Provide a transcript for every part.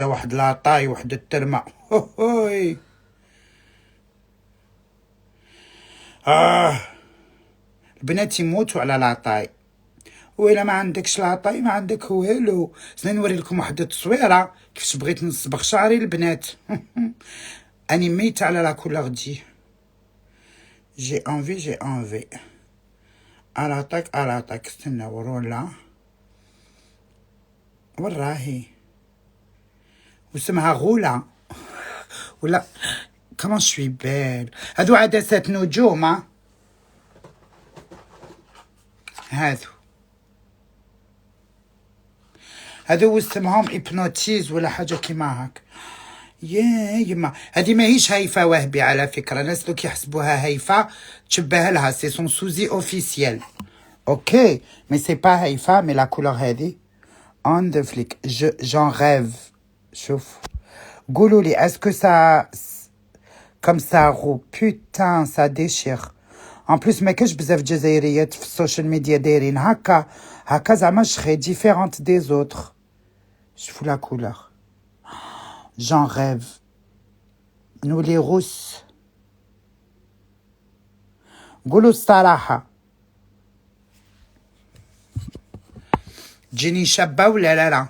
واحد لاطاي واحد الترمه. هوي البنات يموتوا على لاطاي، وإلا ما عندكش لاطاي ما عندك والو. سني نوري لكم واحد التصويره كيفاش بغيت نصبغ شعري البنات. اني ميت على لا كولور دي. جي انفي الاطاك استنى ورولا وراهي واسمها غولا ولا كمان شوي بال. هادو عدسات نجوم، هادو اسمهم إبنوتيز ولا حاجه كيما هاك. يا يما هادي ماهيش هايفه وهبي على فكره، ناس لو كيحسبوها هايفه تشبه لها، سي سون سوزي اوفيسيال. اوكي مي سي با هايفه، مي لا كولور هادي اون دو فليك جون ريف. شوف قولوا لي اسكو سا كم سا رو بوتان سا ديشير. ان بليس ما كاش بزاف جزائريات في السوشيال ميديا دايرين هكا زعما شخي ديفيرونت دي زوتر. شوفوا لا كولور جون ريف. نولي روس. قولوا الصراحة جيني شابة ولا لا؟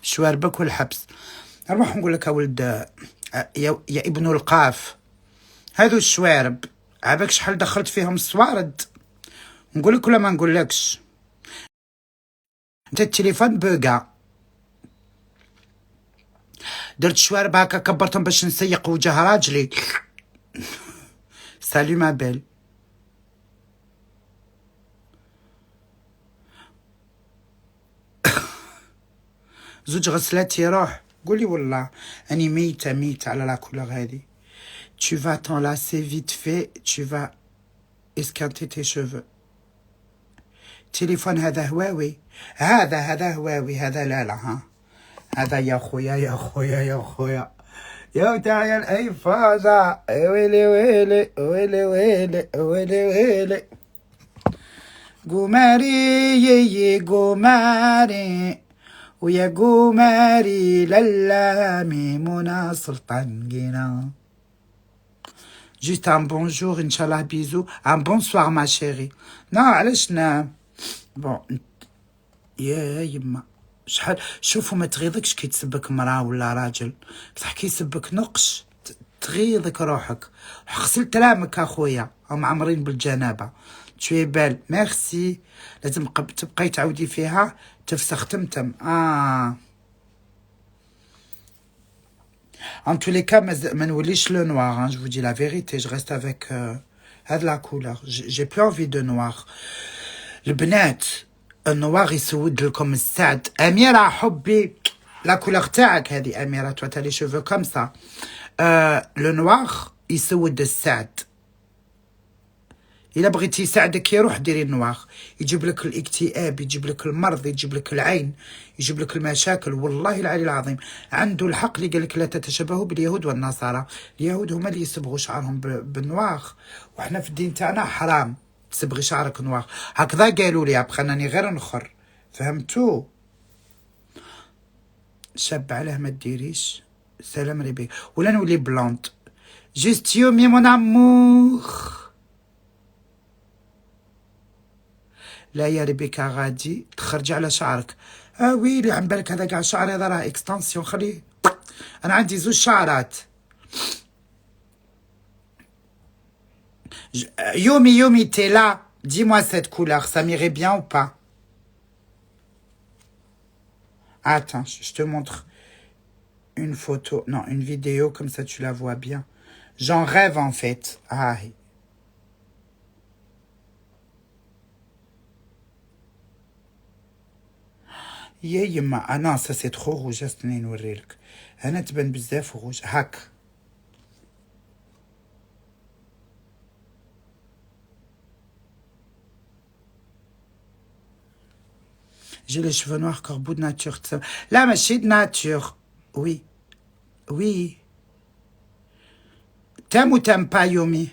شواربك والحبس. نروح نقول لك ولد يا ابن القاف، هذو الشوارب عباك شحال دخلت فيهم الصوارد؟ نقول لك ولا ما نقولكش؟ انت التليفون بوقا، درت شوارب هكا كبرتهم باش نسيق وجه راجلي. سالي ما بيل. زوج غسلات يروح. قولي والله اني ميتة على لا كولور هذه. Tu vas t'enlacer vite fait, tu vas esquinter tes cheveux. تليفون هذا هواوي، هذا هواوي، هذا لا ها. هذا يا خويا يا تاع الايفازة. ويلي قماري قماري ويا قماري لالا ميمونة سلطان قنا. Juste un bonjour, Inch'Allah, bisous. Un bonsoir, ma chérie. Non, علاش نام؟ بون يا يما شحال شوفوا ما تغيظكش كي تسبك مراه ولا راجل، بصح كي يسبك نقش تغيظك روحك. غسل ترامك اخويا، هم عامرين بالجنابه. تشوي بال ميرسي. لازم تبقاي تعاودي فيها تفسخ تمتم. En tous les cas, ما نوليش le noir, hein, je vous dis la vérité, je reste avec هاد la couleur. J'ai plus envie de noir. البنات النوار يسود لكم السعد. أميرة حبي لا كولور تاعك هذه أميرة، توتا لي شوفو كوم سا. لو نوار يسود السعد. إلا بغيتي يساعدك يروح ديري النوار، يجيب لك الاكتئاب، يجيب لك المرض، يجيب لك العين، يجيب لك المشاكل. والله العلي العظيم عنده الحق اللي قال لك لا تتشبهوا باليهود والنصارى. اليهود هما اللي يصبغوا شعرهم بالنوار، وحنا في الدين تاعنا حرام تصبغي شعرك نوار. هكذا قالوا لي، ابقى انني غير نخر. فهمتوا؟ شاب عليه ما ديريش. سلام ربي ولا نولي بلونت. جوست يومي مون امور. لا يا ربيكا غادي تخرجي على شعرك. ويلي عم بالك هذا كاع شعر، هذا راه اكستنسيون. خليه، انا عندي زوج شعرات. Yomi, t'es là. Dis-moi cette couleur, ça m'irait bien ou pas? Attends, je te montre une photo. Non, une vidéo, comme ça tu la vois bien. J'en rêve en fait. يا يما non, ça c'est trop rouge. استني نوريلك. هنا تبان بزاف rouge. هاك. J'ai les cheveux noirs corbeau de nature. لا ماشي de nature. Oui. T'aimes ou t'aimes pas Yomi?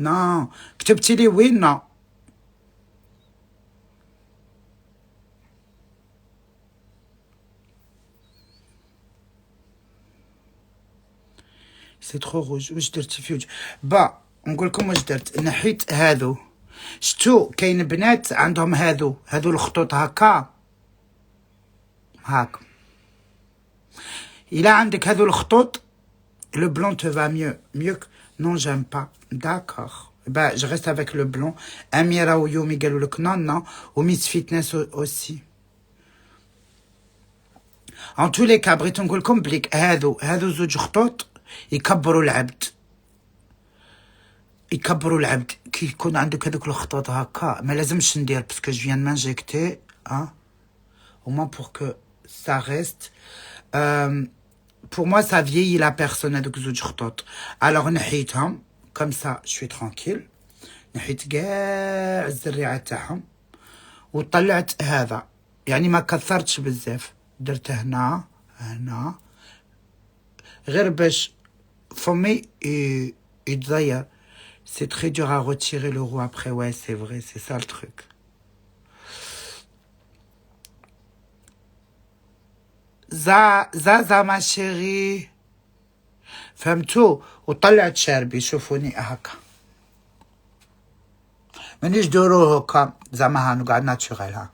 Non. كتبتي لي وين؟ Non. سي ترو روج. واش درتي في وجه؟ با نقول لكم واش درت. نحيت هادو. شتو كاين بنات عندهم هادو الخطوط هكا هاك. الا عندك هادو الخطوط le blanc te va mieux que... non j'aime pas. D'accord. Bah je reste avec le blanc. Amira ou Yomi قالوا لك non ou Miss Fitness aussi. En tous les cas بغيت نقول لكم بليك هادو زوج خطوط يكبروا العبد. كي يكون عندك هذوك الخطوط هكا ما لازمش ندير باسكو جو فيان مانجيكتي au moins pour que ça reste. Pour moi ça vieillit la personne هذوك زوج خطوط. alors نحيتهم comme ça je suis tranquille. نحيت كاع الزريعه تاعهم وطلعت هذا يعني ما كثرتش بزاف. درت هنا غير باش فمي يتضير. C'est très dur à retirer le roux après. Ouais, c'est vrai, c'est ça le truc. Zaza ma chérie. فهمتو؟ وطلعت شاربي. شوفوني هكا. مانيش دورو هكا زعما نقعد ناتشوريل ها.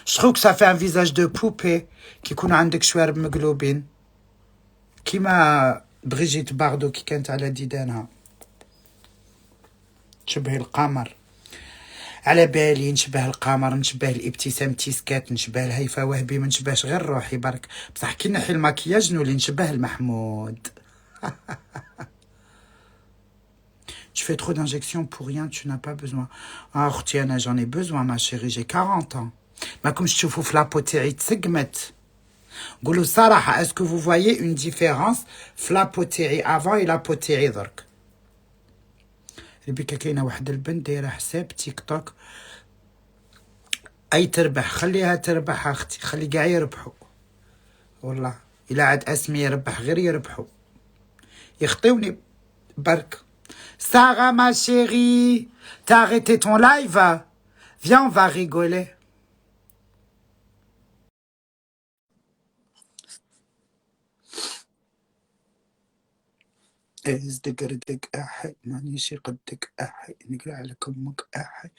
Je trouve que ça fait un visage de poupée كي يكون عندك شوارب مقلوبين. كيما بريجيت باردو كي كانت على ديدانها تشبه القمر. على بالي نشبه القمر، نشبه الابتسام تيسكات، نشبه الهيفاء وهبي، ما نشبهش غير روحي برك. بصح كي نحي الماكياج نولي نشبه المحمود. Tu fais trop d'injections pour rien, tu n'as pas besoin. Ah اختي انا j'en ai besoin ma chérie, j'ai 40 ans. ماكمش تشوفوا في لابو تاعي تسقمت. قولوا الصراحة est-ce que vous voyez une différence في لابو تاعي avant et لابو تاعي درك؟ ربيكا كاينة واحدة البنت دايرة حساب تيك توك أي تربح. خليها تربح أختي، خلي قاع يربحوا والله. إلا عاد أسمي يربح غير يربحوا يخطيوني برك. Sarah ma chérie, t'as arrêté ton live? Viens on va rigoler. ازدقردق أحي مانيش قدك أحي نقرأ عليك أمك أحي.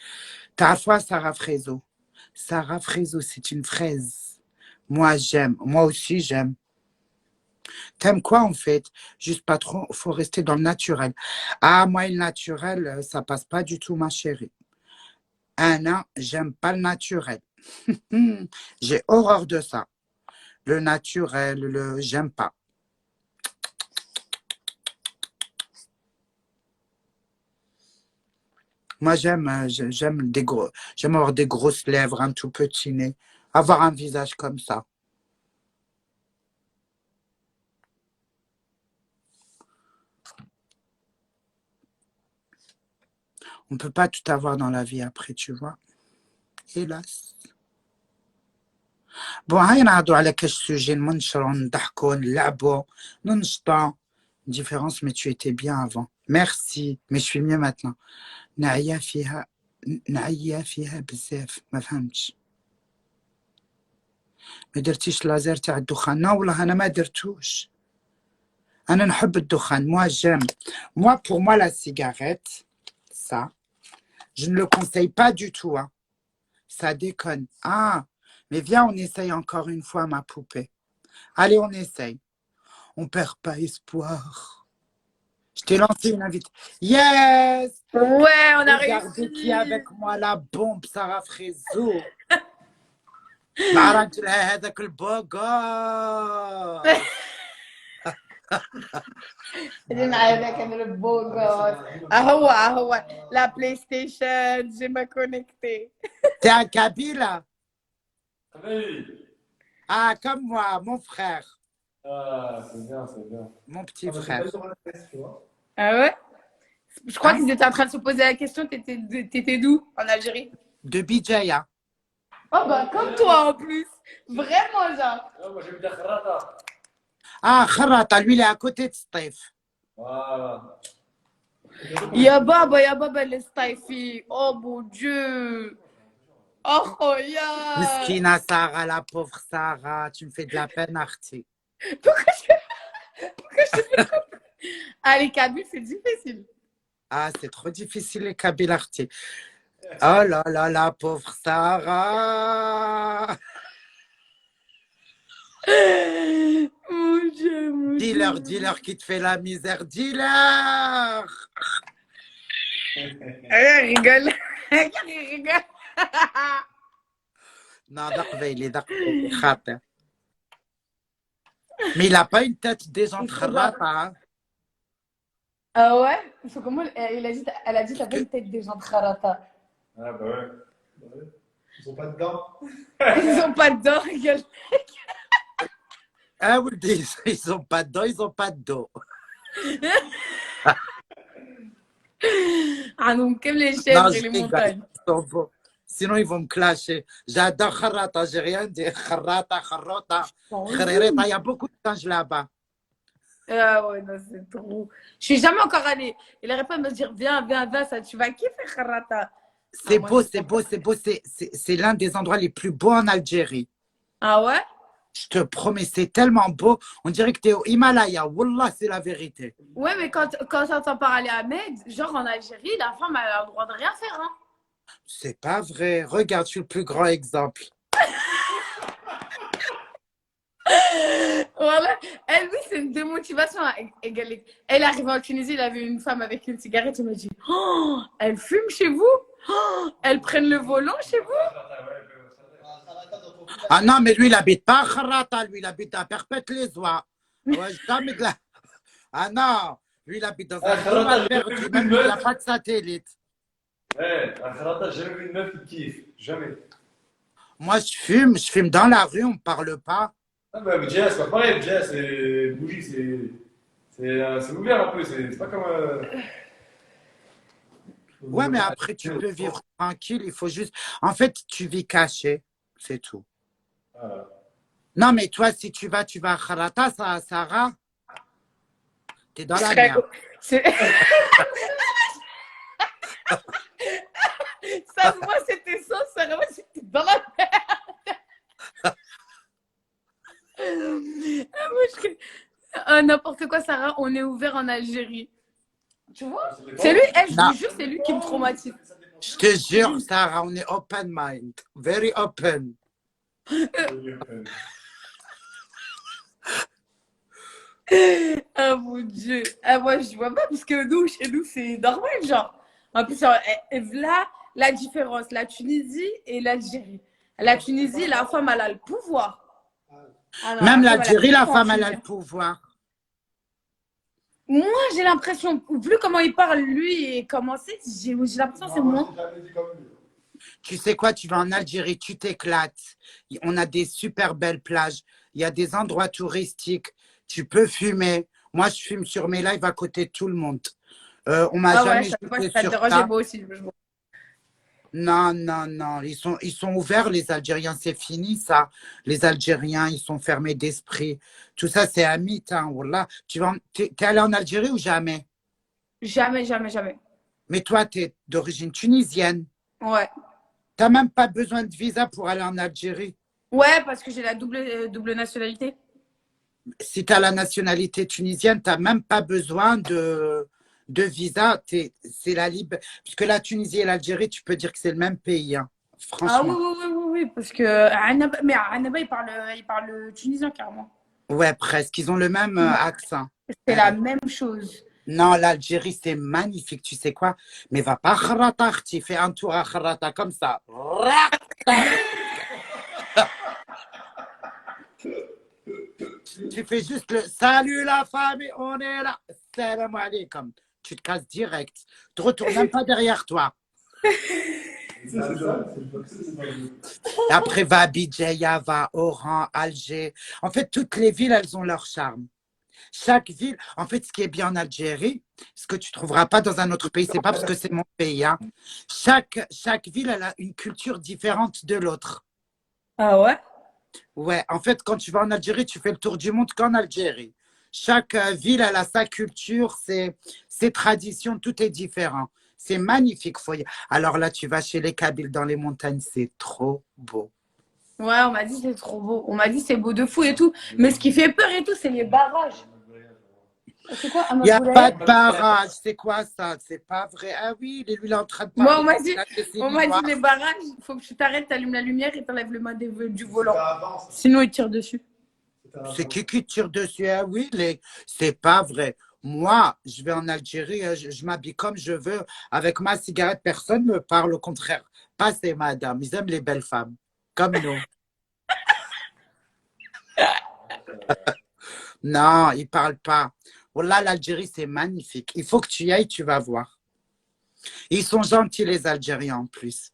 تعرفوا Sarah Frézo? Sarah Frézo c'est une fraise. Moi j'aime, moi aussi j'aime. T'aimes quoi en fait? Juste pas trop, faut rester dans le naturel. Ah moi le naturel ça passe pas du tout ma chérie. Ah non, j'aime pas le naturel. J'ai horreur de ça. Le naturel, j'aime pas. Moi, j'aime avoir des grosses lèvres, un tout petit nez, avoir un visage comme ça. On peut pas tout avoir dans la vie après, tu vois. Hélas. Bon, هاي نعرضوا على كاش سوجي نمنشروا نضحكوا نلعبوا ننشطوا. Différence, mais tu étais bien avant. Merci, mais je suis mieux maintenant. نعيا فيها بزاف ما فهمتش. ما درتيش لازير تاع الدخان؟ لا والله انا ما درتوش. انا نحب الدخان. moi j'aime. Moi pour moi la cigarette ça je ne le conseille pas du tout hein. Ça déconne. Ah mais viens on essaye encore une fois ma poupée. Allez on essaye. On perd pas espoir. Je t'ai lancé une invite. Yes. Ouais, on a Regardez réussi. qui est avec moi, la bombe, Sarah Frézo. نعرج لها هذاك البوغا. اللي معايا ذاك البوغوس. هو لا بلاي ستيشن جي ما كونيكتي. T'es un Kabyle? Oui. Ah, comme moi, mon frère. Ah, c'est bien, c'est bien. Mon petit frère. Ah ouais? Je crois Hein? qu'ils étaient en train de se poser la question, t'étais d'où en Algérie? De Bijaya. Oh bah comme toi en plus. Vraiment genre. Ah, moi, j'ai eu des kharata. Ah, Kharata, lui, il est à côté de Stef. Voilà. يا بابا الستايفي. Oh mon Dieu. Oh, oh, ya. Miskina Sarah, la pauvre Sarah, tu me fais de la peine, Arti. Allez, Kabyle, c'est difficile. Ah, c'est trop difficile, les Kabyles Arti. Oh là là, la pauvre Sarah. Mon Dieu, mon Dis-leur, Dieu. dis-leur qui te fait la misère, dis-leur. Elle rigole. Elle rigole. Non, il est khater. Mais il n'a pas une tête des gens de Kharata. Hein. Ah ouais? Il faut comment elle a dit t'as pas une tête des gens de Kharata. Ah bah ouais. Ils sont pas dedans. Ils ont pas de dents, rigole. Ah oui, ils n'ont pas de dents, ils n'ont pas de dos. Ah donc, comme les Non, chèvres je et les rigole, montagnes. ils sont beaux. Sinon, ils vont me clasher. J'adore Kharata, j'ai rien dit. Kharata, Kharata, il y a beaucoup de singes là-bas. Ah ouais, non, c'est trop. Je suis jamais encore allée. Il n'arrête pas de me dire, viens, ça, tu vas kiffer Kharata. C'est moi, beau, je c'est sais beau, c'est beau. C'est l'un des endroits les plus beaux en Algérie. Ah ouais? Je te promets, c'est tellement beau. On dirait que tu es au Himalaya. Wallah, c'est la vérité. Ouais, mais quand t'entends parler à Ahmed, genre en Algérie, la femme elle a le droit de rien faire, hein. C'est pas vrai. Regarde, je suis le plus grand exemple. Voilà. Elle, oui, c'est une démotivation égale. Elle arrive en Tunisie, elle a vu une femme avec une cigarette, elle m'a dit, oh, elle fume chez vous? Oh, elles prennent le volant chez vous? Ah non, mais lui, il habite pas à Kharata. Lui, il habite à Perpète-les-Oies. Ouais, jamais de la... Ah non, lui, il habite dans un Kharata, endroit perdu. Même il n'y a pas de satellite. Ouais, à Kharata, j'ai jamais vu une meuf qui kiffe. Jamais. Moi, je fume dans la rue, on ne parle pas. Ah bah, Djia, c'est pas pareil. Djia, c'est bougie, c'est ouvert un peu. C'est pas comme. Ouais, mais après, tu peux vivre tranquille. Il faut juste. En fait, tu vis caché. C'est tout. Voilà. Non, mais toi, si tu vas à Kharata, Sarah, t'es dans la Très- merde. c'est- Ça, moi, c'était ça, moi, c'était dans la merde. Ah, moi, n'importe quoi, Sarah, on est ouvert en Algérie. Tu vois? C'est lui, je Non. vous jure, c'est lui qui me traumatise. Je te jure, Sarah, on est open mind. Very open. Ah mon Dieu. Ah, moi, je vois pas, parce que nous, chez nous, c'est normal, genre. En plus, là, la différence, la Tunisie et l'Algérie. La Tunisie, la femme, elle a le pouvoir. Ah non, Même la femme, elle a l'Algérie, le la pouvoir femme, elle a tunisien. le pouvoir. Moi, j'ai l'impression, vu comment il parle, lui, et comment c'est, j'ai l'impression que c'est moi. Tu sais quoi, tu vas en Algérie, tu t'éclates. On a des super belles plages. Il y a des endroits touristiques. Tu peux fumer. Moi, je fume sur mes lives à côté de tout le monde. On m'a Ah ouais, jamais ça jugé te sur dérange, ça. moi aussi. Non, non, non. Ils sont ouverts, les Algériens. C'est fini, ça. Les Algériens, ils sont fermés d'esprit. Tout ça, c'est un mythe. Hein, wallah. T'es allé en Algérie ou jamais? Jamais, jamais, jamais. Mais toi, tu es d'origine tunisienne. Ouais. Tu n'as même pas besoin de visa pour aller en Algérie. Ouais, parce que j'ai la double nationalité. Si tu as la nationalité tunisienne, tu n'as même pas besoin de visa. C'est la libre. Puisque la Tunisie et l'Algérie, tu peux dire que c'est le même pays. Hein. Ah oui, Franchement. oui, parce que Annaba, il parle tunisien carrément. Ouais, presque. Ils ont le même accent. C'est la même chose. Non, l'Algérie, c'est magnifique. Tu sais quoi? Mais va pas à Kharata, tu fais un tour à Kharata comme ça. Tu fais juste le salut la famille, on est là. Salam alaikum. Tu te casses direct. Tu ne retournes même pas derrière toi. Et après, va à Bidjaya, va à Oran, Alger. En fait, toutes les villes, elles ont leur charme. Chaque ville, en fait, ce qui est bien en Algérie, ce que tu ne trouveras pas dans un autre pays, c'est pas parce que c'est mon pays. Hein. Chaque ville, elle a une culture différente de l'autre. Ah ouais? Ouais, en fait, quand tu vas en Algérie, tu fais le tour du monde qu'en Algérie. Chaque ville, elle a sa culture, ses traditions, tout est différent. C'est magnifique. Alors là, tu vas chez les Kabyles dans les montagnes, c'est trop beau. Ouais, on m'a dit c'est trop beau. On m'a dit c'est beau de fou et tout. Mais ce qui fait peur et tout, c'est les barrages. C'est quoi, Il n'y a pas Ahmed de barrage. C'est quoi ça? C'est pas vrai. Ah oui, lui, il est en train de Moi, parler de la on m'a dit Noire. les barrages, il faut que tu t'arrêtes, t'allumes la lumière et t'enlèves le main du volant. C'était avant, ça. Sinon, ils tirent dessus. C'était avant. C'est qui tire dessus? Ah oui, c'est pas vrai. Moi, je vais en Algérie, je m'habille comme je veux. Avec ma cigarette, personne ne me parle. Au contraire, passez, madame. Ils aiment les belles femmes, comme nous. Non, ils parlent pas. Voilà, l'Algérie, c'est magnifique. Il faut que tu y ailles, tu vas voir. Ils sont gentils, les Algériens, en plus.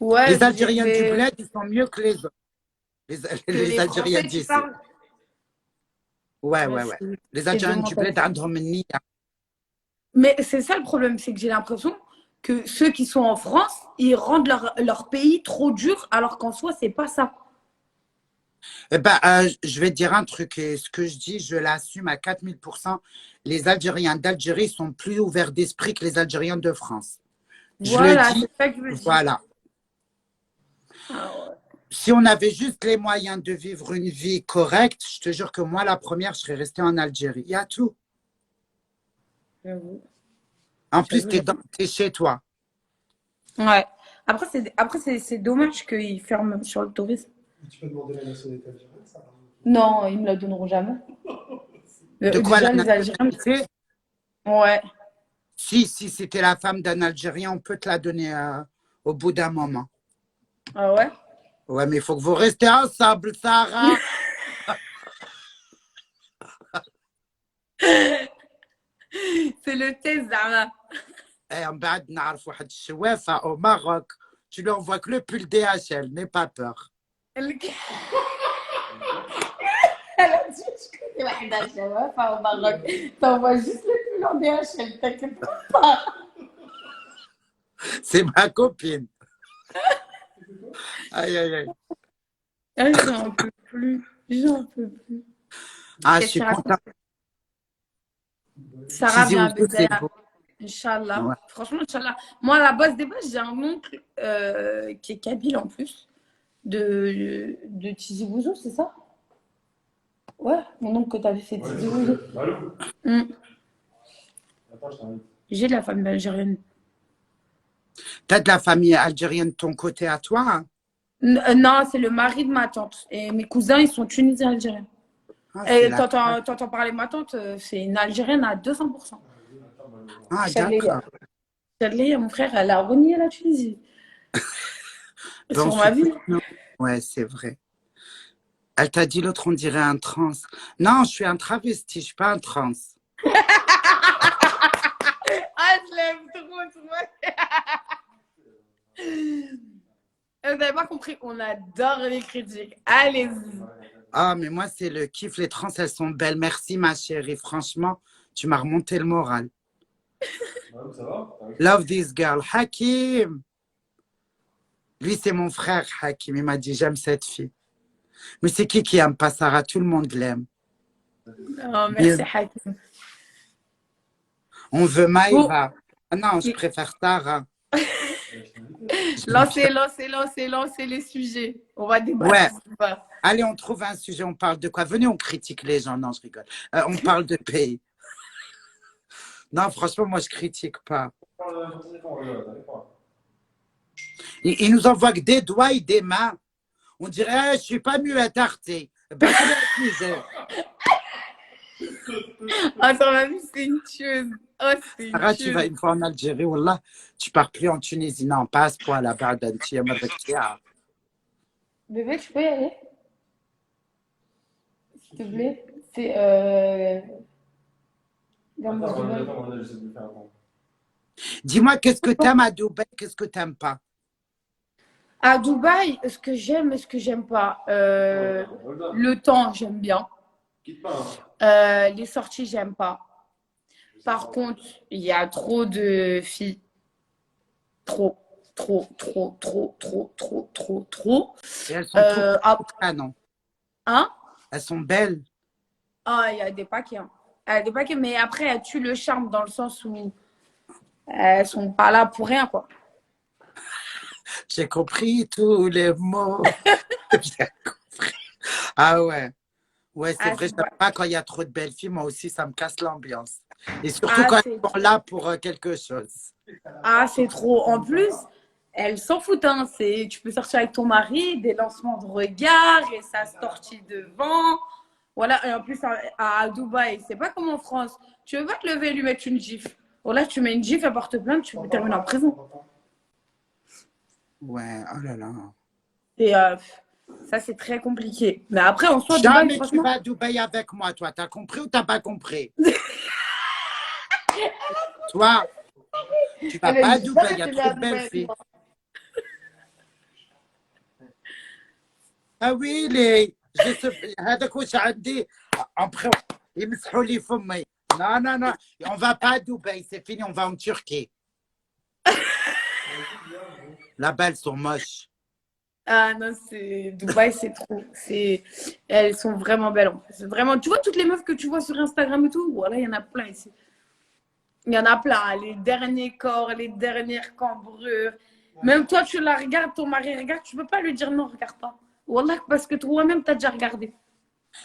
Ouais, Les Algériens du vais... bled, ils sont mieux que les autres. Les, que les les Algériens Français, tu d'ici. parles. Ouais, Ouais, ouais, ouais. Les c'est deux Algériens du bled, mentalités. عندهم النية. Mais c'est ça le problème, c'est que j'ai l'impression que ceux qui sont en France, ils rendent leur pays trop dur, alors qu'en soi, c'est pas ça. Eh ben, je vais te dire un truc, et ce que je dis, je l'assume à 4000%. Les Algériens d'Algérie sont plus ouverts d'esprit que les Algériens de France. Je le Voilà, dis, c'est ça que je veux dire. voilà. Ah ouais, Si on avait juste les moyens de vivre une vie correcte, je te jure que moi, la première, je serais restée en Algérie. Il y a tout. j'avoue. En plus, J'avoue, tu j'avoue. es chez toi. Ouais. Après, c'est dommage qu'ils ferment sur le tourisme. Tu peux demander la nationalité algérienne, ça. Non, ils me la donneront jamais. De quoi la Déjà, les Algériens. nationalité? Ouais. Si c'était la femme d'un Algérien, on peut te la donner au bout d'un moment. Ah ouais? Ouais, mais il faut que vous restez ensemble, Sarah. C'est le test, Zara. Et en bas, نعرف واحد الشوافة au Maroc. Tu lui envoies que le pull DHL, n'aie pas peur. Elle elle a dit, je connais Wahda Shawafa au Maroc. T'envoies juste le pull en DHL, t'inquiète pas. C'est ma copine. Aïe, aïe, aïe. Ah, j'en peux plus. J'en peux plus. Ah, je Qu'est-ce suis qu'il raconte? contente. Sarah Tizi vient Ouzou, baiser c'est là. beau. Inch'Allah. Ouais. Franchement, Inch'Allah. Moi, à la base des bases, j'ai un oncle qui est kabyle en plus, de Tizi Ouzou, c'est ça? Ouais, mon oncle que t'avais fait Ouais, Tizi Ouzou. Malou. Hmm. Attends, je t'invite. J'ai de la famille algérienne. T'as de la famille algérienne de ton côté à toi, hein? Non, c'est le mari de ma tante. Et mes cousins, ils sont tunisiens algériens. Ah, c'est Et la... t'entends parler de ma tante, c'est une Algérienne à 200%. Ah, Chadleya. d'accord. Chadleya, mon frère, elle a renié la Tunisie. Ben, on Sur ma se vie. soutient. Ouais, c'est vrai. Elle t'a dit l'autre, on dirait un trans. Non, je suis un travesti, je suis pas un trans. Ah, je l'aime trop, vous n'avez pas compris, on adore les critiques. Allez-y. Ah, mais moi, c'est le kiff. Les trans, elles sont belles. Merci, ma chérie. Franchement, tu m'as remonté le moral. Malou, ça va? Love this girl. Hakim. Lui, c'est mon frère, Hakim. Il m'a dit, j'aime cette fille. Mais c'est qui aime pas Sarah? Tout le monde l'aime. Oh, merci, Hakim. On veut Bon, Maïva. Ah non, je préfère Sarah. lancez les sujets. On va débattre. Ouais. Allez, on trouve un sujet. On parle de quoi? Venez, on critique les gens. Non, je rigole. On parle de pays. Non, franchement, moi, je critique pas. Ils nous envoient que des doigts et des mains. On dirait, je suis pas mieux à tarter. Ben, c'est le sujet. Attends, ma vie, c'est une tueuse. Oh, c'est une Sarah, tu vas tueuse. une fois en Algérie, Wallah, tu pars plus en Tunisie. Non, pas à ce point-là. Bébé, tu peux y aller? S'il te plaît. C'est. Dans mon Dubaï. Attends, j'essaie de le faire. Attends. Dis-moi, qu'est-ce que t'aimes à Dubaï, qu'est-ce que t'aimes pas? À Dubaï, ce que j'aime et ce que j'aime pas. Hold Le temps, j'aime bien. Quitte pas. Hein. Les sorties, j'aime pas. Par contre, il y a trop de filles. Trop. Trop, trop, trop, trop, trop, trop, trop. Et elles sont toutes Ah, canon. hein? Elles sont belles. Ah, il y a des paquets. Hein. Il y a des paquets, mais après, elles tuent le charme dans le sens où elles sont pas là pour rien, quoi. J'ai compris tous les mots. Bien compris. Ah ouais. Ouais, c'est Ah, vrai, c'est j'aime ouais. pas quand il y a trop de belles filles. Moi aussi, ça me casse l'ambiance. Et surtout Ah, quand c'est elles sont là pour quelque chose. ah, c'est trop. En plus, elles s'en foutent. Hein. Tu peux sortir avec ton mari, des lancements de regard, et ça se tortille devant. Voilà. Et en plus, à Dubaï, c'est pas comme en France. Tu veux pas te lever et lui mettre une gifle. Voilà, tu mets une gifle, elle porte plainte, tu termines en prison. Ouais, oh là là. Et ça, c'est très compliqué. Mais après, en soi, Dubaï, Jamais tu franchement. vas à Dubaï avec moi, toi. T'as compris ou t'as pas compris? Toi, tu vas pas à Dubaï, il y a trop de belles filles. Ah oui, هذاك واش عندي après يمسحوا لي فمي. Non, non, non, on va pas à Dubaï, c'est fini, on va en Turquie. Là-bas, elles sont moches. Ah non, Dubaï, c'est trop. Elles sont vraiment belles. En fait. Vraiment, tu vois toutes les meufs que tu vois sur Instagram et tout. Voilà, il y en a plein ici. Il y en a plein. Hein. Les derniers corps, les dernières cambrures. Même toi, tu la regardes, ton mari regarde, tu peux pas lui dire non, regarde pas. Wallah, parce que toi-même, t'as déjà regardé.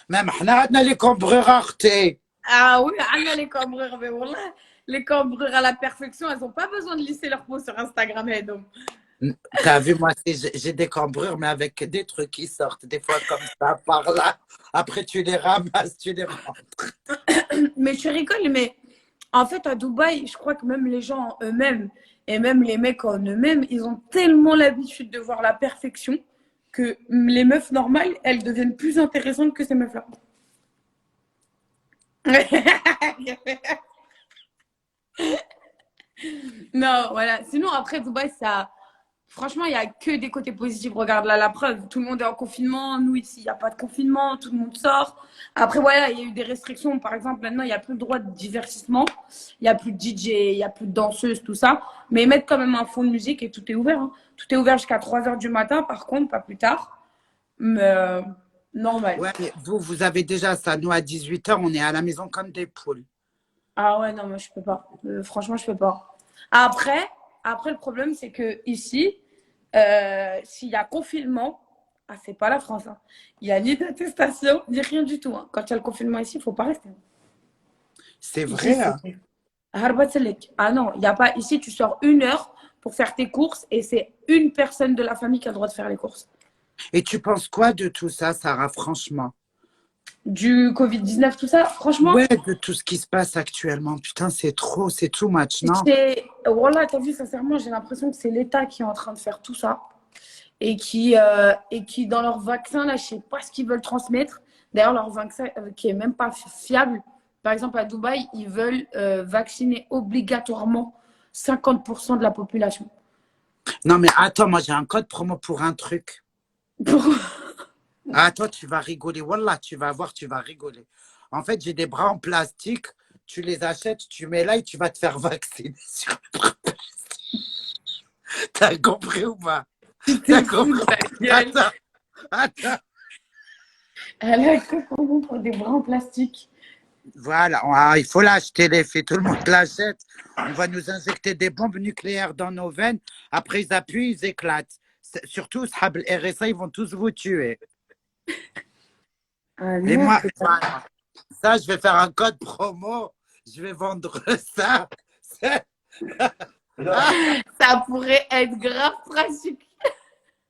Même حنا عندنا les cambreurs اختي. Ah oui, Anna, les cambrures, mais wallah, les cambrures à la perfection, elles n'ont pas besoin de lisser leur peau sur Instagram. Donc. T'as vu, moi, j'ai des cambrures, mais avec des trucs qui sortent, des fois comme ça, par là. Après, tu les ramasses, tu les rentres. Mais tu rigoles, mais en fait, à Dubaï, je crois que même les gens eux-mêmes et même les mecs en eux-mêmes, ils ont tellement l'habitude de voir la perfection que les meufs normales, elles deviennent plus intéressantes que ces meufs-là. Non, voilà. Sinon, après, Dubaï, ça. Franchement, il n'y a que des côtés positifs. Regarde là la preuve. Tout le monde est en confinement. Nous, ici, il n'y a pas de confinement. Tout le monde sort. Après, voilà, il y a eu des restrictions. Par exemple, maintenant, il n'y a plus le droit de divertissement. Il n'y a plus de DJ, il n'y a plus de danseuses, tout ça. Mais ils mettent quand même un fond de musique et tout est ouvert. Hein. Tout est ouvert jusqu'à 3 heures du matin, par contre, pas plus tard. Mais normal. Ouais, mais vous avez déjà ça. Nous, à 18h, on est à la maison comme des poules. Ah ouais, non, moi, je peux pas. Franchement, je peux pas. Après, le problème, c'est que ici, s'il y a confinement, ah, c'est pas la France. Hein. Il n'y a ni d'attestation, ni rien du tout. Hein. Quand il y a le confinement ici, il ne faut pas rester. C'est Ici, vrai, hein? c'est Harbat Selek. Ah non, il n'y a pas. Ici, tu sors 1 heure pour faire tes courses et c'est une personne de la famille qui a le droit de faire les courses. Et tu penses quoi de tout ça, Sarah, franchement? Du Covid-19, tout ça, franchement, Ouais, de tout ce qui se passe actuellement. Putain, c'est trop, c'est too much, non? Voilà, t'as vu, sincèrement, j'ai l'impression que c'est l'État qui est en train de faire tout ça. Et qui, dans leur vaccin, là, je sais pas ce qu'ils veulent transmettre. D'ailleurs, leur vaccin qui est même pas fiable. Par exemple, à Dubaï, ils veulent vacciner obligatoirement 50% de la population. Non, mais attends, moi, j'ai un code promo pour un truc. Ah, toi, tu vas rigoler. Wallah, tu vas voir, tu vas rigoler. En fait, j'ai des bras en plastique. Tu les achètes, tu mets là et tu vas te faire vacciner sur les bras plastiques. T'as compris ou pas? T'as compris? Attends. Elle a que pour des bras en plastique. Voilà, ah, il faut l'acheter, les filles. Tout le monde l'achète. On va nous injecter des bombes nucléaires dans nos veines. Après, ils appuient, ils éclatent. Surtout, Sahab el RSA, ils vont tous vous tuer. Ah Et non, moi, c'est pas... voilà. Ça, je vais faire un code promo. Je vais vendre ça. Ça pourrait être grave pratique.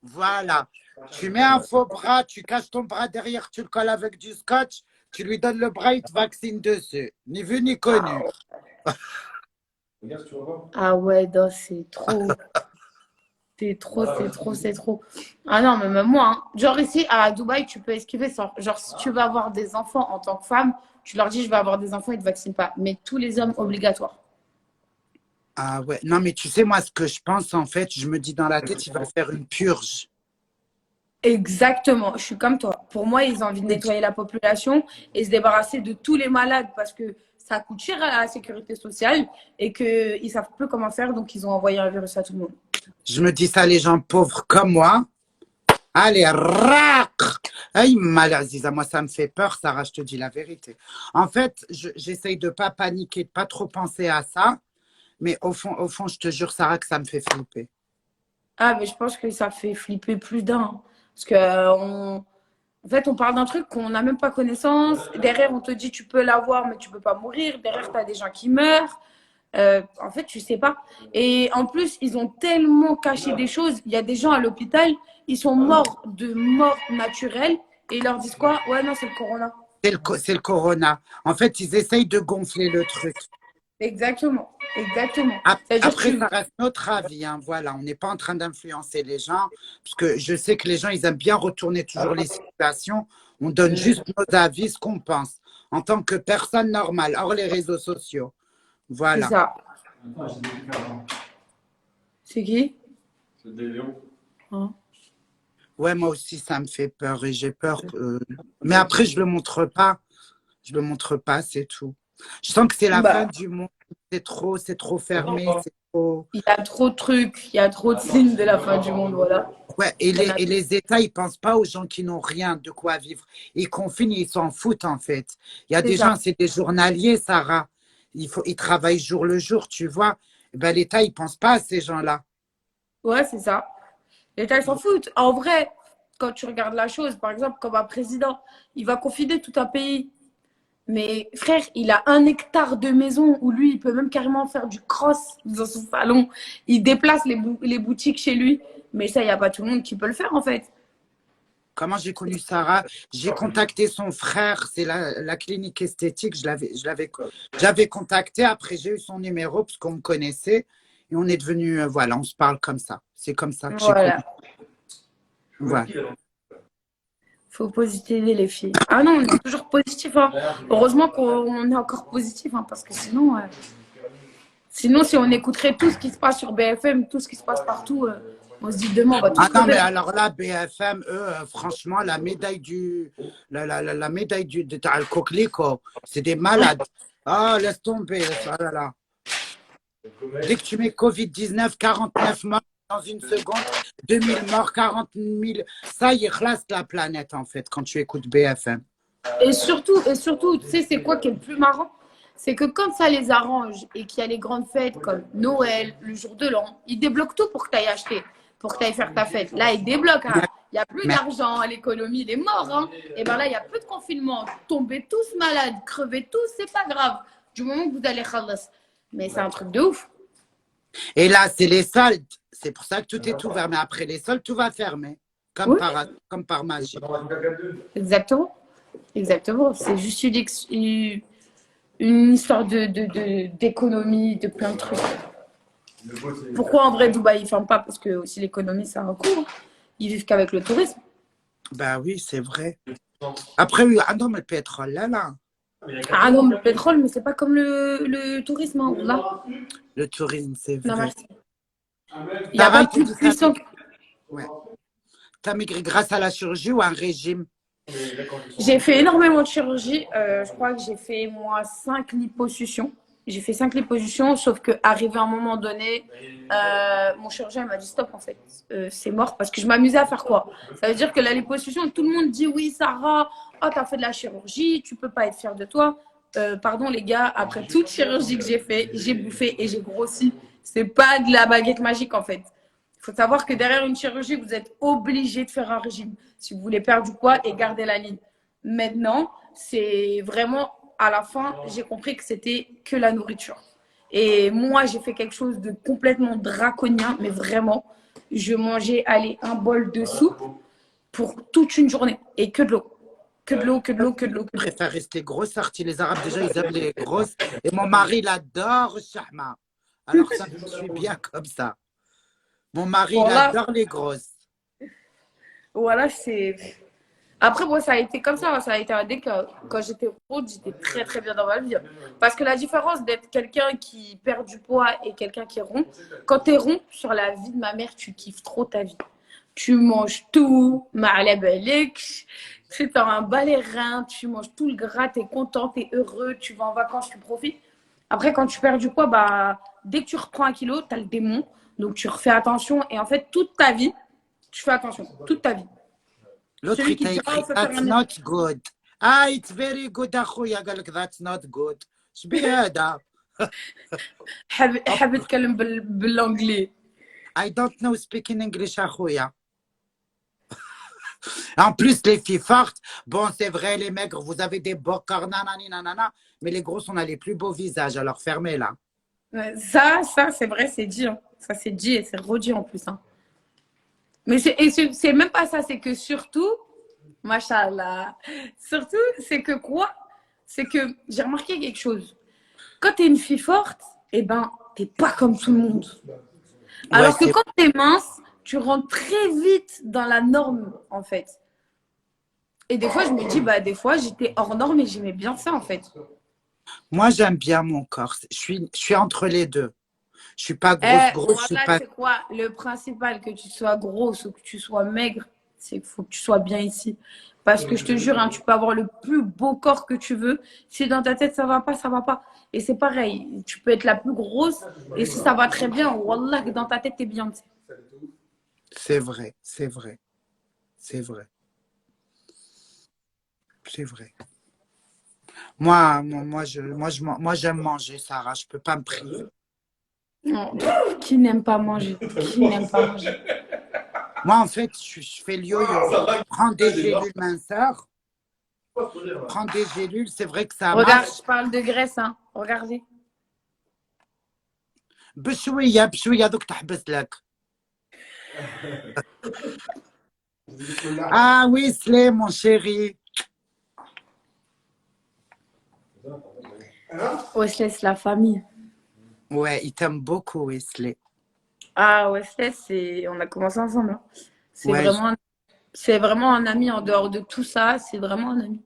Voilà. Tu mets un faux bras, tu caches ton bras derrière, tu le colles avec du scotch, tu lui donnes le bras, il te vaccine dessus. Ni vu ni connu. Regarde si tu vas voir. Ah ouais, non, c'est trop. C'est trop, c'est trop, c'est trop. Ah non, mais même moi, hein. Genre ici, à Dubaï, tu peux esquiver ça. Genre, si tu veux avoir des enfants en tant que femme, tu leur dis, je vais avoir des enfants, ils ne te vaccinent pas. Mais tous les hommes, obligatoires. Ah ouais. Non, mais tu sais, moi, ce que je pense, en fait, je me dis dans la tête, il va faire une purge. Exactement, je suis comme toi. Pour moi, ils ont envie de nettoyer la population et se débarrasser de tous les malades parce que ça coûte cher à la sécurité sociale et qu'ils ne savent plus comment faire, donc ils ont envoyé un virus à tout le monde. Je me dis ça, les gens pauvres comme moi. Allez, rac! Aïe, mal Aziza, moi ça me fait peur, Sarah, je te dis la vérité. En fait, j'essaye de pas paniquer, de pas trop penser à ça, mais au fond, je te jure, Sarah, que ça me fait flipper. Ah, mais je pense que ça fait flipper plus d'un. Parce que, en fait, on parle d'un truc qu'on n'a même pas connaissance. Derrière, on te dit tu peux l'avoir, mais tu peux pas mourir. Derrière, tu as des gens qui meurent. En fait, tu sais pas. Et en plus, ils ont tellement caché des choses. Il y a des gens à l'hôpital, ils sont morts de mort naturelle et ils leur disent quoi? Ouais, non, c'est le corona. C'est le corona. En fait, ils essayent de gonfler le truc. Exactement. Exactement. C'est-à-dire Après, que ça reste notre avis. Hein, voilà, on n'est pas en train d'influencer les gens, parce que je sais que les gens, ils aiment bien retourner toujours les situations. On donne juste nos avis, ce qu'on pense, en tant que personne normale, hors les réseaux sociaux. c'est Voilà. ça. Attends, j'ai des différents. C'est qui? C'est des Léo. Hein. Ouais, moi aussi, ça me fait peur et j'ai peur. Mais après, je le montre pas. Je le montre pas, c'est tout. Je sens que c'est la fin Bah, du monde. C'est trop fermé, c'est trop. il y a trop de trucs, il y a trop de signes de la fin du monde, voilà. Ouais, Il y en a- et les États, ils pensent pas aux gens qui n'ont rien de quoi vivre. Ils confinent, ils s'en foutent, en fait. Il y a C'est des ça. gens, c'est des journaliers, Sarah. Ils travaillent jour le jour, tu vois. Eh ben, l'État, il pense pas à ces gens-là. Ouais, c'est ça. L'État, ils s'en foutent. En vrai, quand tu regardes la chose, par exemple, comme un président, il va confiner tout un pays. Mais frère, il a 1 hectare de maison où lui, il peut même carrément faire du cross dans son salon. Il déplace les boutiques chez lui. Mais ça, il n'y a pas tout le monde qui peut le faire, en fait. Comment j'ai connu Sarah? J'ai contacté son frère, c'est la clinique esthétique. J'avais contacté. Après, j'ai eu son numéro parce qu'on me connaissait. Et on est devenu, voilà, on se parle comme ça. C'est comme ça que j'ai connu. Voilà. Voilà. Faut positiver les filles. Ah non, on est toujours positif. Hein. Heureusement qu'on est encore positif, hein, parce que sinon, si on écouterait tout ce qui se passe sur BFM, tout ce qui se passe partout, on se dit demain, on va tous Ah non, mais crever. alors là, BFM, eux, franchement, la médaille de Al Coquelicot, c'est des malades. Ah, laisse tomber. Ah là là. Dès que tu mets Covid-19, 49 morts dans une seconde, 2000 morts, 40 000, ça y classe la planète, en fait, quand tu écoutes BFM. Et surtout, tu sais, c'est quoi qui est le plus marrant? C'est que quand ça les arrange et qu'il y a les grandes fêtes comme Noël, le jour de l'an, ils débloquent tout pour que tu ailles acheter, pour que tu ailles faire ta fête. Là, ils débloquent. Hein. Il n'y a plus Mais, d'argent, l'économie, il est mort. Hein. Et bien là, il n'y a plus de confinement. Tombez tous malades, crevez tous, c'est pas grave. Du moment que vous allez khalas. Mais c'est un truc de ouf. et là, c'est les soldes. C'est pour ça que tout est ouvert. Mais après les soldes, tout va fermer. Oui, Comme par magie. exactement. Exactement. C'est juste une histoire d'économie, de plein de trucs. Pourquoi en vrai Dubaï ne ferme pas? Parce que aussi l'économie, ça a un coût. Hein. Ils vivent qu'avec le tourisme. Ben oui, c'est vrai. Après, oui, ah non, mais le pétrole, là. Ah non, le pétrole, mais c'est pas comme le tourisme. Hein, là. Le tourisme, c'est Non, vrai. merci. Il n'y a Sarah, pas il te plus dit puissant. ouais. T'as maigri grâce à la chirurgie ou à un régime? J'ai fait énormément de chirurgie. Je crois que j'ai fait, moi, 5 liposuctions. J'ai fait 5 liposuctions, sauf qu'arrivé à un moment donné, mon chirurgien m'a dit stop, en fait. C'est mort parce que je m'amusais à faire quoi? Ça veut dire que la liposuction, tout le monde dit oui, Sarah, oh, t'as fait de la chirurgie, tu peux pas être fière de toi. Pardon, les gars, après toute chirurgie que j'ai fait, j'ai bouffé et j'ai grossi. C'est pas de la baguette magique, en fait. Il faut savoir que derrière une chirurgie, vous êtes obligé de faire un régime si vous voulez perdre du poids et garder la ligne. Maintenant, c'est vraiment à la fin, j'ai compris que c'était que la nourriture. Et moi, j'ai fait quelque chose de complètement draconien, mais vraiment, je mangeais, allez, un bol de soupe pour toute une journée et que de l'eau. Que de l'eau, que de l'eau, que de l'eau. Je préfère rester grosse sortie. Les Arabes, déjà, ils aiment les grosses. Et mon mari, il adore Shahma. Alors ça, je suis bien comme ça. Mon mari, il Voilà, adore les grosses. voilà, c'est. Après, moi, ça a été comme ça a été un déclic. Quand j'étais ronde, j'étais très, très bien dans ma vie. Parce que la différence d'être quelqu'un qui perd du poids et quelqu'un qui est rond, quand tu es rond, sur la vie de ma mère, tu kiffes trop ta vie. Tu manges tout, tu t'en un bas les reins, tu manges tout le gras, tu es content, tu es heureux, tu vas en vacances, tu profites. Après, quand tu perds du poids, bah, dès que tu reprends 1 kilo, tu as le démon. Donc, tu refais attention. Et en fait, toute ta vie, tu fais attention. Toute ta vie. L'autre, Celui il qui t'a te dira, écrit on peut faire That's un not good. Ah, it's very good, أخويا. قال لك That's not good. شبيه هذا؟ حابب اتكلم بالانجلي. I don't know speaking English, أخويا. En plus, les filles fortes, bon, c'est vrai, les maigres, vous avez des beaux corps, nanani, nanana, mais les grosses, on a les plus beaux visages, alors fermez-la. Ouais, ça c'est vrai, c'est dit. Hein. Ça, c'est dit et c'est redit en plus. Hein. Mais c'est même pas ça, c'est que surtout, machallah, surtout, c'est que quoi? C'est que j'ai remarqué quelque chose. Quand t'es une fille forte, eh ben, t'es pas comme tout le monde. Alors Ouais, que quand t'es mince, tu rentres très vite dans la norme, en fait. Et des fois, je me dis, bah, des fois, j'étais hors norme et j'aimais bien ça, en fait. moi, j'aime bien mon corps. Je suis entre les deux. Je suis pas grosse, je suis Voilà, pas. c'est quoi? Le principal, que tu sois grosse ou que tu sois maigre, c'est qu'il faut que tu sois bien ici. Parce que je te jure, hein, tu peux avoir le plus beau corps que tu veux. Si dans ta tête, ça va pas, ça va pas. Et c'est pareil. Tu peux être la plus grosse. Et si ça va très bien, wallah, que dans ta tête, t'es bien. Tu sais. C'est vrai, c'est vrai, c'est vrai, c'est vrai. Moi, j'aime manger, Sarah. Je peux pas me priver. Non, qui n'aime pas manger? Qui n'aime pas manger? Moi, en fait, je fais le yo-yo. Prends des gélules minceur, prends des gélules, c'est vrai que ça Regarde, marche. je parle de graisse, hein. Regardez. بشوية بشوية دوك تحبس لك. Ah oui, Slay, mon chéri. Wesley, c'est la famille. Ouais, il t'aime beaucoup, Wesley. Ah, Wesley, c'est... on a commencé ensemble. Hein. Ouais, C'est vraiment un ami en dehors de tout ça. C'est vraiment un ami.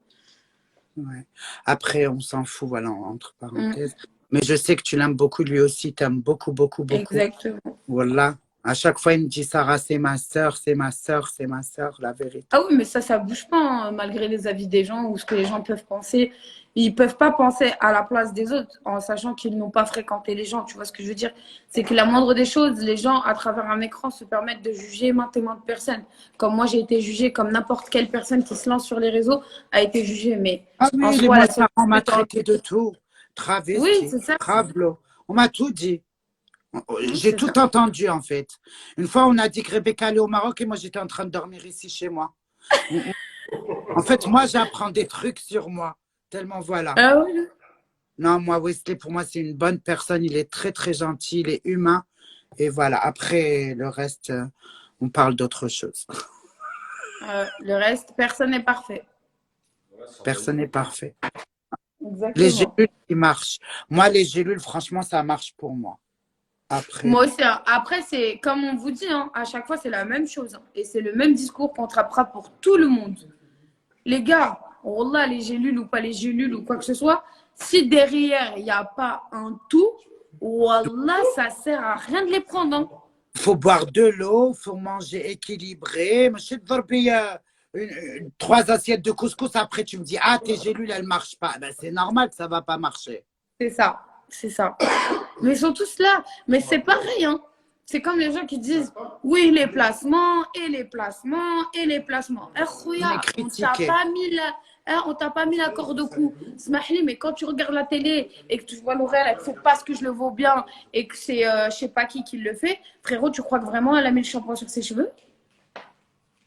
ouais. Après, on s'en fout, voilà, entre Mm, parenthèses. Mais je sais que tu l'aimes beaucoup, lui aussi, il t'aime beaucoup, beaucoup, beaucoup. exactement. Voilà. À chaque fois, il me dit, Sarah, c'est ma sœur, c'est ma sœur, c'est ma sœur, la vérité. Ah oui, mais ça bouge pas, hein, malgré les avis des gens ou ce que les gens peuvent penser. Ils peuvent pas penser à la place des autres en sachant qu'ils n'ont pas fréquenté les gens. Tu vois ce que je veux dire? C'est que la moindre des choses, les gens, à travers un écran, se permettent de juger maintes et maintes personnes. Comme moi, j'ai été jugée, comme n'importe quelle personne qui se lance sur les réseaux a été jugée. Mais Ah en oui, les soi, la seule motards, on m'a chose que traité de tout. oui, Travesti, c'est ça. travelo. On m'a tout dit. J'ai C'est tout ça. entendu, en fait. Une fois, on a dit que Rebecca allait au Maroc et moi, j'étais en train de dormir ici chez moi. En fait, moi, j'apprends des trucs sur moi. Tellement voilà. Ah oui. Non, moi, Wesley, pour moi, c'est une bonne personne. Il est très, très gentil. Il est humain. Et voilà. Après, le reste, on parle d'autre chose. Le reste, personne n'est parfait. Personne n'est parfait. Les Exactement. gélules, ils marchent. Moi, les gélules, franchement, ça marche pour moi. Après, Moi aussi. Hein. Après, c'est comme on vous dit, hein, à chaque fois, c'est la même chose. Hein. Et c'est le même discours qu'on attrapera pour tout le monde. Les gars, wallah, les gélules ou pas les gélules ou quoi que ce soit, si derrière, il n'y a pas un tout, wallah, ça sert à rien de les prendre. Hein. faut boire de l'eau, faut manger équilibré. Monsieur Dorbi, 3 assiettes de couscous, après tu me dis, ah, tes gélules, elles ne marchent pas. Ben, c'est normal que ça ne va pas marcher. C'est ça, c'est ça. Mais ils sont tous là. Mais c'est pareil, hein. C'est comme les gens qui disent, oui, les placements, et les placements, et les placements. Eh, On est Khouya, on t'a critiqué. pas mis la... on t'a pas mis la corde au cou. Smahli, mais quand tu regardes la télé et que tu vois l'oreille, elle fait parce que je le vaux bien et que c'est je sais pas qui le fait, frérot, tu crois que vraiment elle a mis le shampoing sur ses cheveux?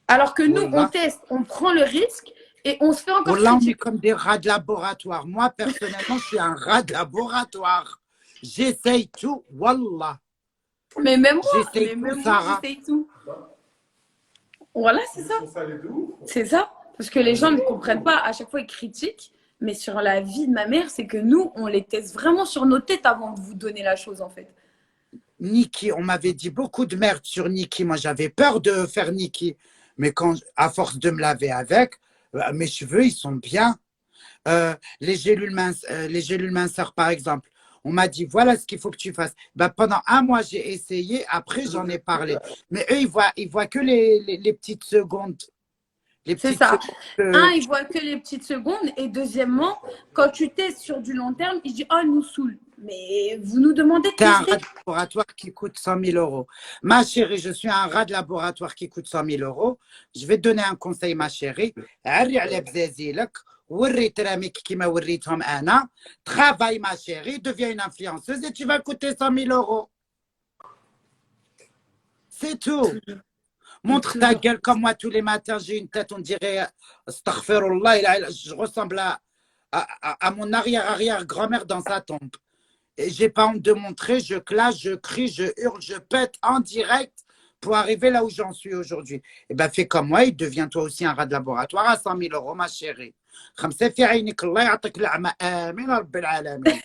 Alors que nous, on Wallah. teste, on prend le risque et on se fait encore Wallah, on est critiquer. comme des rats de laboratoire. Moi, personnellement, je suis un rat de laboratoire. J'essaye tout. Wallah. Mais même moi, J'essaye mais tout, même moi, Sarah. j'essaye tout. Voilà, c'est ça. Ils sont salés de ouf. C'est ça. Parce que les gens ne comprennent pas. À chaque fois, ils critiquent. Mais sur la vie de ma mère, c'est que nous, on les teste vraiment sur nos têtes avant de vous donner la chose, en fait. Niki, on m'avait dit beaucoup de merde sur Niki. Moi, j'avais peur de faire Niki. Mais quand, à force de me laver avec, mes cheveux, ils sont bien. Les gélules minceurs, par exemple. On m'a dit, voilà ce qu'il faut que tu fasses. Ben, pendant un mois, j'ai essayé. Après, j'en ai parlé. Mais eux, ils voient que les petites secondes. Les C'est petites ça. secondes. Un, ils voient que les petites secondes. Et deuxièmement, quand tu testes sur du long terme, ils disent, oh, elle nous saoule. Mais vous nous demandez de T'es un tester. rat de laboratoire qui coûte 100 000 euros. Ma chérie, je suis un rat de laboratoire qui coûte 100 000 euros. Je vais te donner un conseil, ma chérie. عري على بزازيلك. وري تراميك كيما وريتهم أنا. Travaille, ma chérie. Deviens une influenceuse et tu vas coûter 100 000 euros. C'est tout. Montre ta Toujours. gueule comme moi tous les matins. J'ai une tête, on dirait, astaghfirullah, je ressemble à mon arrière-arrière-grand-mère dans sa tombe. Et j'ai pas honte de montrer, je clash, je crie, je hurle, je pète en direct pour arriver là où j'en suis aujourd'hui. Eh ben, fais comme moi et deviens toi aussi un rat de laboratoire à 100 000 euros, ma chérie. خمسة في عينك الله يعطيك العمى آمين رب العالمين.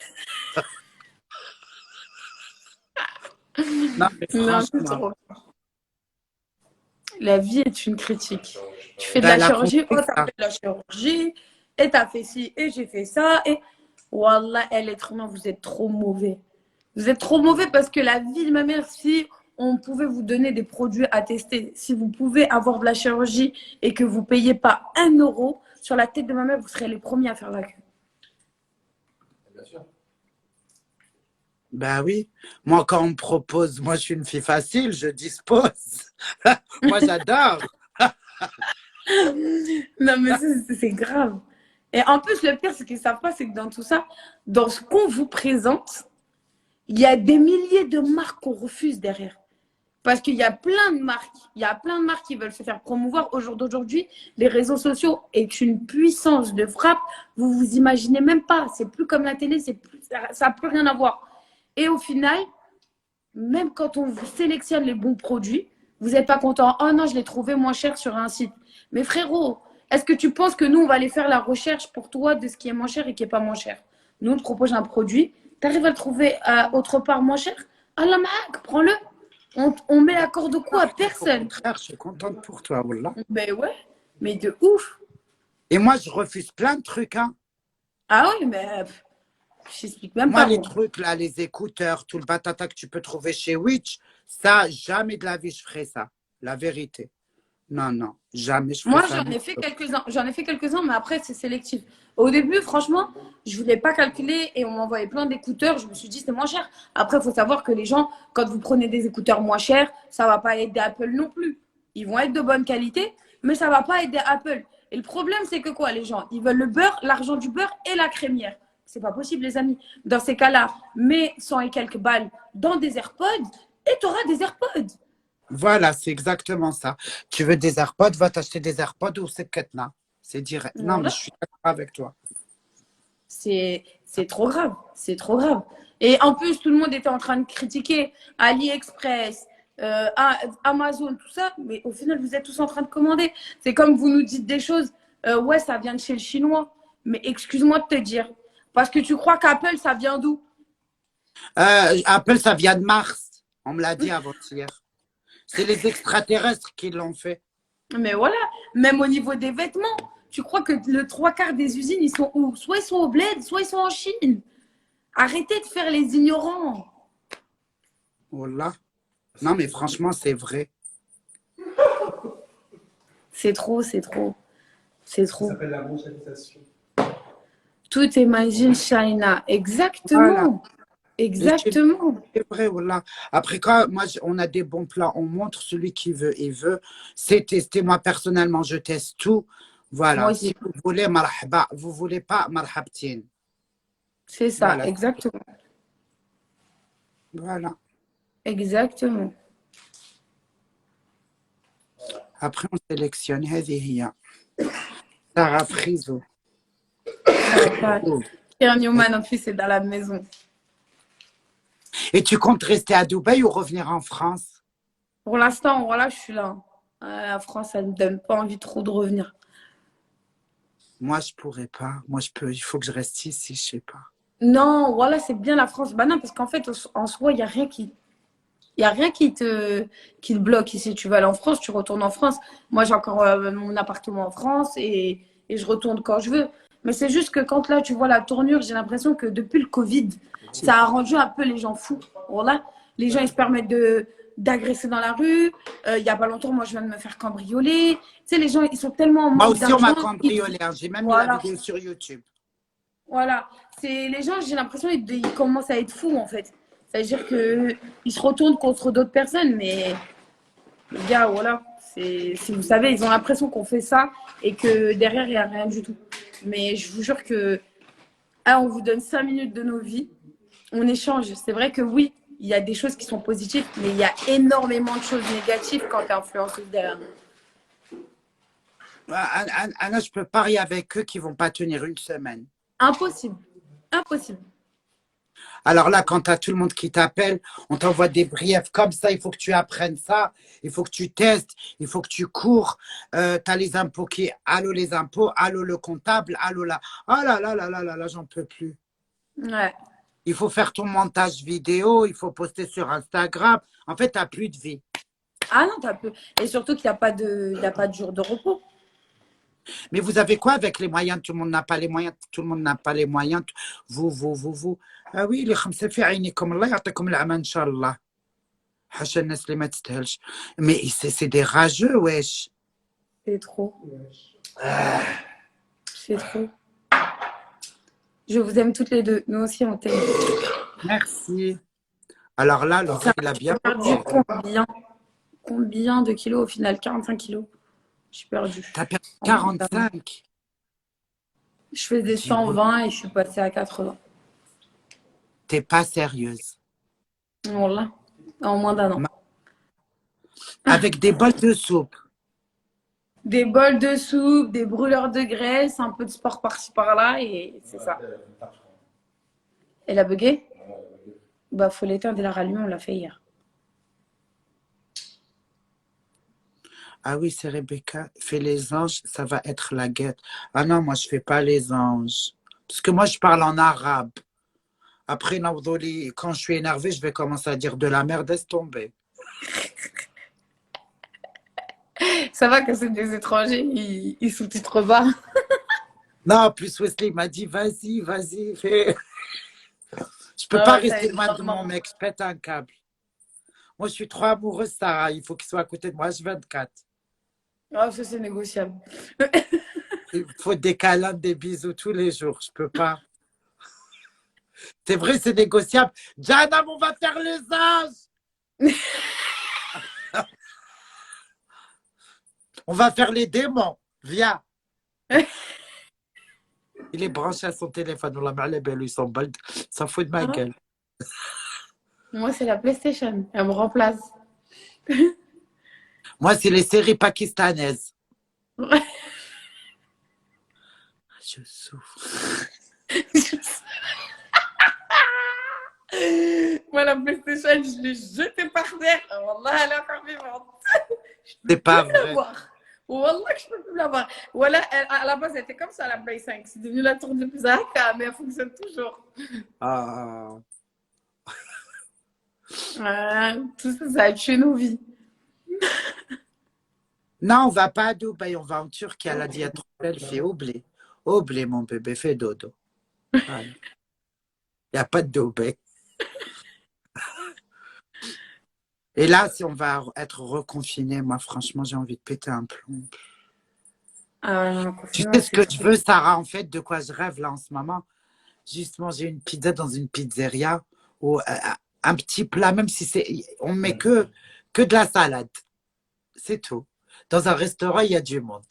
Non, mais Non, c'est franchement, trop. La vie est une critique. Tu fais de ben, la la chirurgie, oh, compris, t'as ça. fait de la chirurgie, et t'as fait ci, et j'ai fait ça, et Wallah, l'être humain, vous êtes trop mauvais. Vous êtes trop mauvais parce que la vie de ma mère, si on pouvait vous donner des produits à tester, si vous pouvez avoir de la chirurgie et que vous ne payez pas 1 euro, sur la tête de ma mère, vous serez les premiers à faire la queue. Bien sûr. Ben oui, moi quand on me propose, moi je suis une fille facile, je dispose. Moi j'adore. Non, mais c'est grave. Et en plus, le pire, c'est qu'ils ne savent pas, c'est que dans tout ça, dans ce qu'on vous présente, il y a des milliers de marques qu'on refuse derrière. Parce qu'il y a plein de marques, qui veulent se faire promouvoir. Au jour d'aujourd'hui, les réseaux sociaux est une puissance de frappe. Vous vous imaginez même pas. C'est plus comme la télé, ça n'a plus rien à voir. Et au final, même quand on vous sélectionne les bons produits, vous n'êtes pas content. Oh non, je l'ai trouvé moins cher sur un site. Mais frérot, est-ce que tu penses que nous, on va aller faire la recherche pour toi de ce qui est moins cher et qui n'est pas moins cher? Nous, on te propose un produit, tu arrives à le trouver autre part moins cher? Allah ma'ak, prends-le. On met l'accord de quoi à Au personne. contraire, je suis contente pour toi, Wallah. Ben ouais, mais de ouf. Et moi je refuse plein de trucs, hein. Ah oui, mais je t'explique même Moi pas. les Bon. trucs là, les écouteurs, tout le batata que tu peux trouver chez Witch, ça, jamais de la vie je ferai ça. La vérité. Non, non, jamais je ferai Moi, ça. j'en ai fait quelques-uns. J'en ai fait quelques-uns, mais après, c'est sélectif. Au début, franchement, je voulais pas calculer et on m'envoyait plein d'écouteurs. Je me suis dit, c'est moins cher. Après, il faut savoir que les gens, quand vous prenez des écouteurs moins chers, ça va pas aider Apple non plus. Ils vont être de bonne qualité, mais ça va pas aider Apple. Et le problème, c'est que quoi, les gens? Ils veulent le beurre, l'argent du beurre et la crémière. C'est pas possible, les amis. Dans ces cas-là, mets 100 et quelques balles dans des AirPods et tu auras des AirPods. Voilà, c'est exactement ça. Tu veux des AirPods, va t'acheter des AirPods ou c'est Ketna. C'est direct. Non, mais Voilà. je suis d'accord avec toi. C'est trop grave. C'est trop grave. Et en plus, tout le monde était en train de critiquer AliExpress, Amazon, tout ça. Mais au final, vous êtes tous en train de commander. C'est comme vous nous dites des choses. Ouais, ça vient de chez le chinois. Mais excuse-moi de te dire. Parce que tu crois qu'Apple, ça vient d'où? Apple, ça vient de Mars. On me l'a dit avant-hier. C'est les extraterrestres qui l'ont fait. Mais voilà. Même au niveau des vêtements. Tu crois que le 3/4 des usines, ils sont où? Soit ils sont au bled, soit ils sont en Chine. Arrêtez de faire les ignorants. Voilà. Non, mais franchement, c'est vrai. C'est trop, c'est trop. C'est Ça trop. s'appelle la mondialisation. Tout est made in China. Exactement. Voilà. Exactement. C'est vrai, voilà. Après, quand moi, on a des bons plans, on montre celui qui veut et veut. C'est testé. Moi, personnellement, je teste tout. Voilà. Moi aussi. Si vous voulez, marhaba. Vous voulez pas, marhabtine. C'est ça. Voilà. Exactement. Voilà. Exactement. Après, on sélectionne. هذه هي. Sarah Friso. Pierre Newman, en plus, c'est dans la maison. Et tu comptes rester à Dubaï ou revenir en France? Pour l'instant, voilà, je suis là. La France, ça ne me donne pas envie trop de revenir. Moi, je pourrais pas. Moi, je peux. Il faut que je reste ici, je sais pas. Non, voilà, c'est bien la France. Bah non, parce qu'en fait, en soi, il n'y a rien qui. Il n'y a rien qui te bloque ici. Tu vas aller en France, tu retournes en France. Moi, j'ai encore mon appartement en France et je retourne quand je veux. Mais c'est juste que quand là, tu vois la tournure, j'ai l'impression que depuis le Covid, ça a rendu un peu les gens fous. Voilà. Les gens, ils se permettent d'agresser dans la rue. Il n'y a pas longtemps, moi, je viens de me faire cambrioler. Tu sais, les gens, ils sont tellement en Moi manque aussi, on m'a d'argent. cambriolé. Hein. J'ai même mis Voilà. la vidéo sur YouTube. Voilà. C'est les gens, j'ai l'impression ils commencent à être fous en fait. C'est-à-dire que ils se retournent contre d'autres personnes, mais les gars, voilà. Vous savez, ils ont l'impression qu'on fait ça et que derrière il n'y a rien du tout. Mais je vous jure que on vous donne 5 minutes de nos vies, on échange. C'est vrai que oui, il y a des choses qui sont positives, mais il y a énormément de choses négatives quand tu es influenceuse derrière nous. Anna, je peux parier avec eux qui vont pas tenir une semaine. Impossible. Impossible. Alors là, quand tu as tout le monde qui t'appelle, on t'envoie des briefs comme ça, il faut que tu apprennes ça, il faut que tu testes, il faut que tu cours. Tu as les impôts qui... Allô les impôts, allô le comptable, allô là. Oh là là là là là là, j'en peux plus. Ouais. Il faut faire ton montage vidéo, il faut poster sur Instagram. En fait, tu n'as plus de vie. Ah non, t'as peu. Et surtout qu'il n'y a pas de, il y a pas de jour de repos. Mais vous avez quoi avec les moyens? Tout le monde n'a pas les moyens. Tout le monde n'a pas les moyens. Vous. Ah oui, les خمسة في عينيكم الله يعطيكم العافية إن شاء الله. حاشا الناس اللي ما تستاهلش. Mais c'est des rageux, wesh. C'est trop. C'est trop. Je vous aime toutes les deux. Nous aussi, on t'aime. Merci. Alors là, le Ça, il a bien j'ai perdu combien de kilos au final? 45 kilos. J'ai perdu. T'as perdu 45. Je faisais 120 et je suis passée à 80. T'es pas sérieuse. Voilà. En moins d'un an. Avec des bols de soupe. Des bols de soupe, des brûleurs de graisse, un peu de sport par-ci par-là et c'est ça. Elle a bugué? Bah, faut l'éteindre et la rallumer, on l'a fait hier. Ah oui, c'est Rebecca. Fais les anges, ça va être la guette. Ah non, moi, je fais pas les anges. Parce que moi, je parle en arabe. Après, Naoudoli, quand je suis énervé, je vais commencer à dire de la merde, laisse tomber. Ça va que c'est des étrangers, ils sous-titrent pas. Non, plus Wesley m'a dit, vas-y, fais. Je peux Ah pas ouais, ça rester aide loin de vraiment. mon mec, je pète un câble. Moi, je suis trop amoureuse, Sarah. Il faut qu'il soit à côté de moi, H24. Ah, ça, c'est négociable. Il faut des câlins, des bisous tous les jours. Je peux pas. C'est vrai, c'est négociable. Jana, on va faire les anges. On va faire les démons. Viens. Il est branché à son téléphone. On l'a mal lui, son bol. S'en fout de ma Ah. gueule. Moi, c'est la PlayStation. Elle me remplace. Moi, c'est les séries pakistanaises. Je souffre. Moi, la PlayStation, je l'ai jetée par terre. Wallah, elle est encore vivante. C'est pas Je peux plus la vrai. voir. Wallah, que je peux plus la voir. Voilà, à la base, elle était comme ça, la Play 5. C'est devenu la tour de Pizarka, mais elle fonctionne toujours. Ah. Tout ça, ça a tué nos vies. Non, on va pas à Dubaï, on va en Turquie. Elle a dit, trop belle, fais oublier. Oublie, mon bébé, fais dodo. Voilà. Il n'y a pas de Dubaï. Et là, si on va être reconfiné, moi, franchement, j'ai envie de péter un plomb. Ah, non, Tu confinement, sais ce que c'est je veux, Sarah, en fait, de quoi je rêve là en ce moment? Juste manger une pizza dans une pizzeria ou un petit plat, même si on met que de la salade. C'est tout. Dans un restaurant, il y a du monde.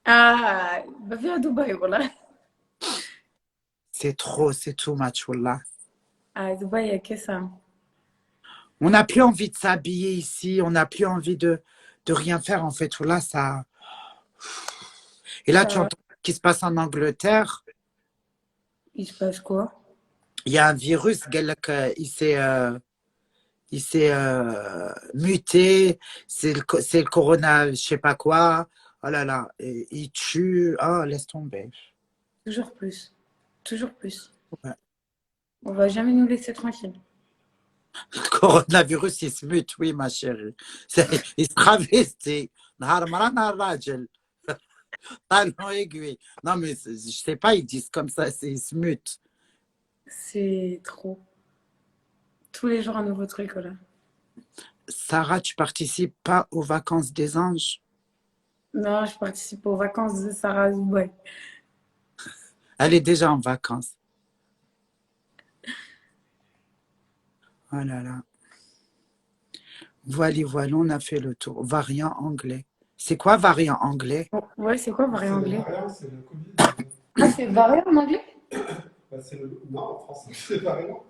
Ah, bah viens à Dubaï, voilà. C'est trop, c'est too much, wallah. À Dubaï, il n'y a que ça. On n'a plus envie de s'habiller ici, on n'a plus envie de rien faire, en fait. Wallah, ça... Et là, tu entends ce qui se passe en Angleterre. Il se passe quoi? Il y a un virus, il s'est muté, c'est le corona, je sais pas quoi. Oh là là, et il tue. Oh, laisse tomber. Toujours plus. Toujours plus. Ouais. On va jamais nous laisser tranquilles. Le coronavirus, il se mute, oui, ma chérie. Il se travestit. نهار مرة نهار راجل. Talon aiguille. Non, mais je sais pas, ils disent comme ça, il se mute. C'est trop. Tous les jours un nouveau truc, voilà. Sarah, tu participes pas aux vacances des anges? Non, je participe aux vacances de Sarah à Dubaï. Elle est déjà en vacances. Oh là là. Voilà, voilà, on a fait le tour. Variant anglais. C'est quoi variant anglais? Ouais, c'est quoi variant C'est le anglais? variant, c'est le Covid. Ah, c'est variant en anglais? Bah, non, en français, c'est variant.